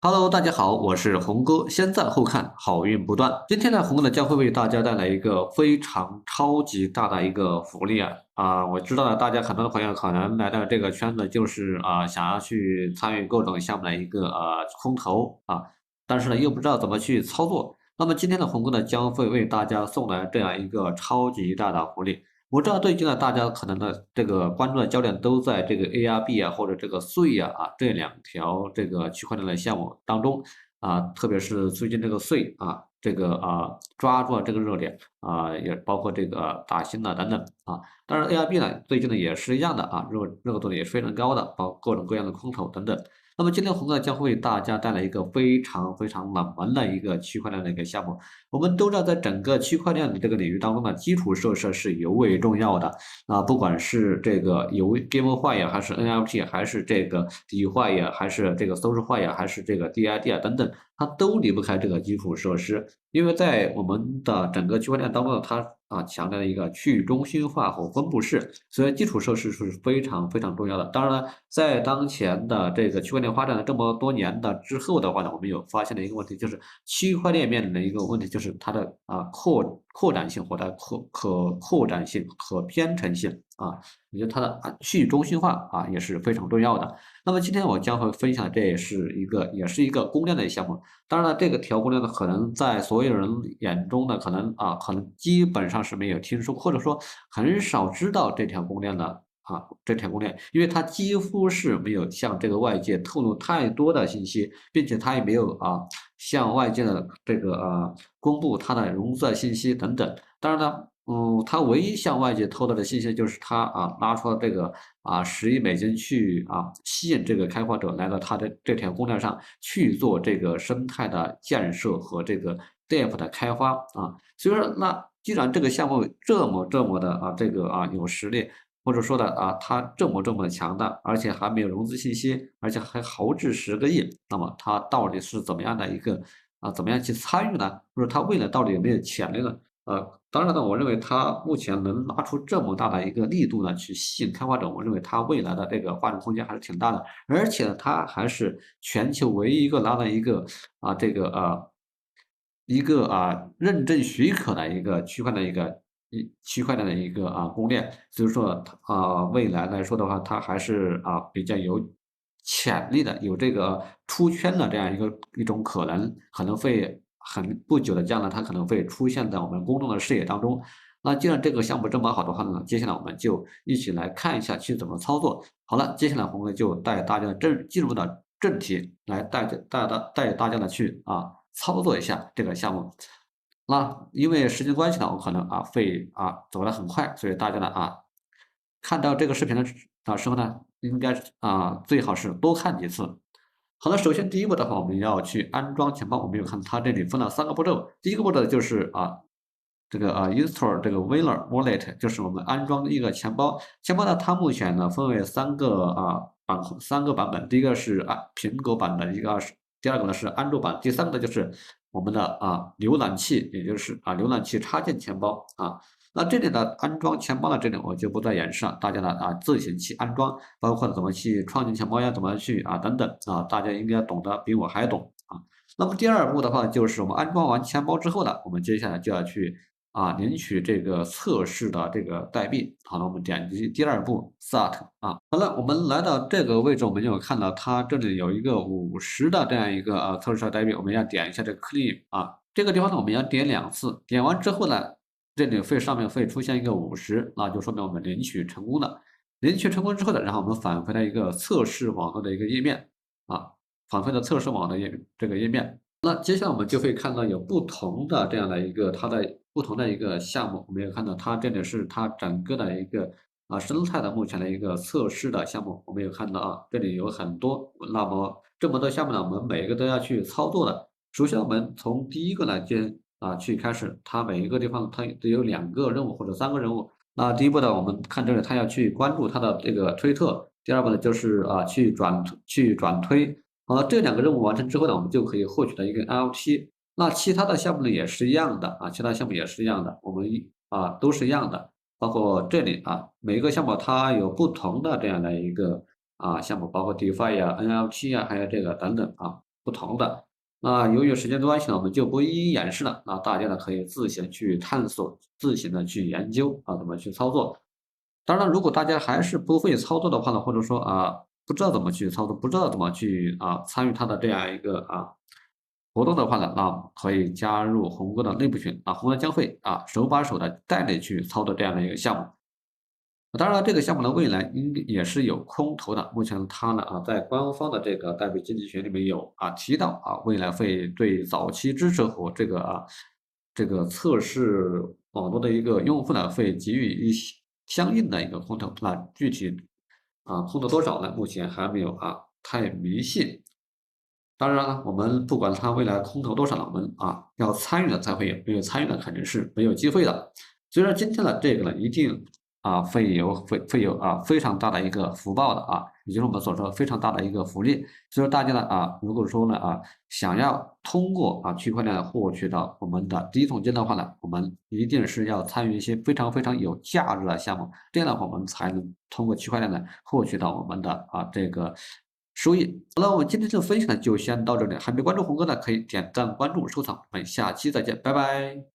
Hello，大家好，我是红哥。先赞后看，好运不断。今天呢，红哥呢将会为大家带来一个非常超级大的一个福利我知道呢，大家很多的朋友可能来到这个圈子，就是想要去参与各种项目的一个空投但是呢又不知道怎么去操作。那么今天的红哥呢将会为大家送来这样一个超级大的福利。我知道最近呢，大家可能的这个关注的焦点都在这个 ARB 或者这个税这两条这个区块链的项目当中特别是最近这个税抓住了这个热点也包括这个打新等等当然 ARB 呢最近呢也是一样的热度也是非常高的，包括各种各样的空头等等。那么今天红哥将会为大家带来一个非常非常冷门的一个区块链的一个项目。我们都知道，在整个区块链的这个领域当中呢，基础设施是尤为重要的不管是这个有 GameFi 还是 NFT，还是这个 DeFi 还是这个 SocialFi 还是这个 DID 等等，它都离不开这个基础设施。因为在我们的整个区块链当中呢，它强调了一个去中心化和分布式，所以基础设施是非常非常重要的。当然了，在当前的这个区块链发展了这么多年之后的话呢，我们有发现了一个问题，就是区块链面临的一个问题，就是它的扩展性或者可扩展性、可编程性也就是它的去中心化也是非常重要的。那么今天我将会分享，这也是一个公链的项目。当然了，这个条公链呢，可能在所有人眼中呢，可能基本上是没有听说过，或者说很少知道这条公链的这条公链，因为它几乎是没有向这个外界透露太多的信息，并且它也没有向外界的这个公布它的融资信息等等。当然呢，它唯一向外界透露的信息就是它拉出了这个$10亿去吸引这个开发者来到它的这条公链上去做这个生态的建设和这个 DeFi 的开发所以说，那既然这个项目这么的有实力，或者说它这么的强大，而且还没有融资信息，而且还豪掷10个亿，那么它到底是怎么样的一个怎么样去参与呢？或者它未来到底有没有潜力呢？当然呢，我认为它目前能拿出这么大的一个力度呢，去吸引开发者，我认为它未来的这个发展空间还是挺大的，而且呢它还是全球唯一一个拿了一个啊这个呃一个认证许可的一个区块链的一个公链，所以说未来来说的话，它还是比较有潜力的，有这个出圈的这样一种可能会很不久的将来，它可能会出现在我们公众的视野当中。那既然这个项目这么好的话呢，接下来我们就一起来看一下去怎么操作。好了，接下来红哥就带大家进入到正题，来带大家呢去操作一下这个项目。那因为时间关系呢，我可能会走得很快，所以大家呢看到这个视频的时候呢，应该最好是多看几次。好了，首先第一步的话，我们要去安装钱包。我们有看它这里分了3个步骤，第一个步骤就是这个install 这个 Wheeler Wallet，就是我们安装一个钱包。钱包呢，它目前呢分为三个版本，第一个是苹果版的，第二个呢是安卓版，第三个呢就是我们的浏览器，也就是浏览器插件钱包那这里的安装钱包呢，这里我就不再演示了，大家呢自行去安装，包括怎么去创建钱包呀，怎么去等等大家应该懂得比我还懂那么第二步的话，就是我们安装完钱包之后呢，我们接下来就要去领取这个测试的这个代币。好了，我们点击第二步 Start 好了，我们来到这个位置，我们有看到它这里有一个50的这样一个测试的代币，我们要点一下这个 Claim 这个地方呢我们要点2次，点完之后呢，这里上面会出现一个50，那就说明我们领取成功了。领取成功之后呢，然后我们返回到一个测试网络的一个页面返回到测试网的这个页面。那接下来我们就会看到有不同的这样的一个它的不同的一个项目，我们有看到它这里是它整个的一个生态的目前的一个测试的项目，我们有看到这里有很多，那么这么多项目呢，我们每一个都要去操作的。首先我们从第一个来去开始，它每一个地方它都有2个任务或者3个任务。那第一步呢，我们看这里，它要去关注它的这个推特，第二步呢就是去转推。这2个任务完成之后呢，我们就可以获取到一个 NFT。那其他的项目呢也是一样的其他项目也是一样的，我们都是一样的。包括这里每一个项目它有不同的这样的一个项目，包括 DeFi NFT还有这个等等不同的。那由于时间关系呢，我们就不一一演示了，那大家呢可以自行去探索，自行的去研究啊，怎么去操作。当然，如果大家还是不会操作的话呢，或者说不知道怎么去操作，不知道怎么去参与它的这样一个活动的话呢，那可以加入红哥的内部群啊，红哥将会手把手的带你去操作这样的一个项目。当然，这个项目的未来也是有空投的。目前它呢在官方的这个代币经济学里面有提到未来会对早期支持和这个测试网络的一个用户呢，会给予相应的一个空投。那具体空投多少呢？目前还没有太明细。当然了，我们不管它未来空投多少，我们要参与了才会有，没有参与的肯定是没有机会的。所以说今天的这个呢，一定会有非常大的一个福报的也就是我们所说非常大的一个福利。所以说大家呢如果说呢想要通过区块链获取到我们的第一桶金的话呢，我们一定是要参与一些非常非常有价值的项目，这样的话我们才能通过区块链呢获取到我们的这个收益。好了，我们今天的分享呢就先到这里，还没关注红哥的可以点赞、关注、收藏，我们下期再见，拜拜。